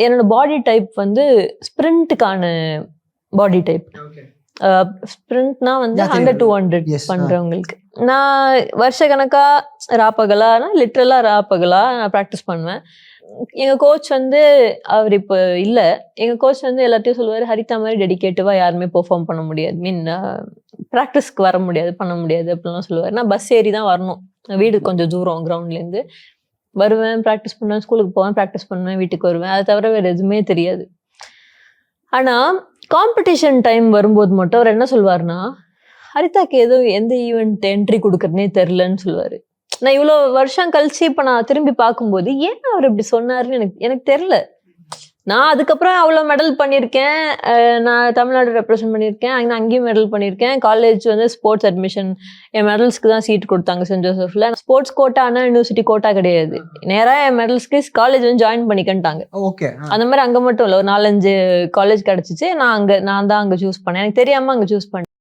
என்னோட body type வந்து ஸ்பிரிண்ட்டுக்கான body type. ஸ்பிரிண்ட்னா வந்து 100-200 பண்றவங்களுக்கு. நான் வருஷ கணக்கா ராப்பகலா லிட்ரலா ராப்பகலா நான் ப்ராக்டிஸ் பண்ணுவேன். எங்க கோச் வந்து அவர் இப்போ இல்ல. எங்க கோச் வந்து எல்லாத்தையும் சொல்லுவாரு, ஹரிதா மாதிரி டெடிகேட்டிவா யாருமே பெர்ஃபார்ம் பண்ண முடியாது. ப்ராக்டிஸ்க்கு வர முடியாது, பண்ண முடியாது அப்படிலாம் சொல்லுவாரு. நான் பஸ் ஏறி தான் வரணும். வீடு கொஞ்சம் தூரம் கிரவுண்ட்லேருந்து. வருவேன், ப்ராக்டிஸ் பண்ணுவேன், ஸ்கூலுக்கு போவேன், ப்ராக்டிஸ் பண்ணுவேன், வீட்டுக்கு வருவேன். அதை தவிர வேறு எதுவுமே தெரியாது. ஆனால் காம்படிஷன் டைம் வரும்போது மட்டும் அவர் என்ன சொல்வார்னா, ஹரிதாக்கு எந்த ஈவெண்ட் என்ட்ரி கொடுக்குறதுனே தெரிலன்னு சொல்லுவார். நான் இவ்வளோ வருஷம் கழிச்சு இப்போ நான் திரும்பி பார்க்கும்போது ஏன் அவர் இப்படி சொன்னாருன்னு எனக்கு தெரில. நான் அதுக்கப்புறம் அவ்வளோ மெடல் பண்ணியிருக்கேன். நான் தமிழ்நாடு ரெப்ரசென்ட் பண்ணியிருக்கேன். அங்கேயும் மெடல் பண்ணியிருக்கேன். காலேஜ் வந்து ஸ்போர்ட்ஸ் அட்மிஷன் என் மெடல்ஸ்க்கு தான் சீட் கொடுத்தாங்க சென்ட் ஜோசப்ல. ஸ்போர்ட்ஸ் கோட்டா ஆனால் யூனிவர்சிட்டி கோட்டா கிடையாது. நேராக என் மெடல்ஸ்க்கு காலேஜ் வந்து ஜாயின் பண்ணிக்கிட்டாங்க. ஓகே. அந்த மாதிரி அங்கே மட்டும் இல்லை, ஒரு 4-5 காலேஜ் கிடச்சிச்சு. நான் தான் அங்கே சூஸ் பண்ணேன். எனக்கு தெரியாமல் அங்கே சூஸ் பண்ணேன்.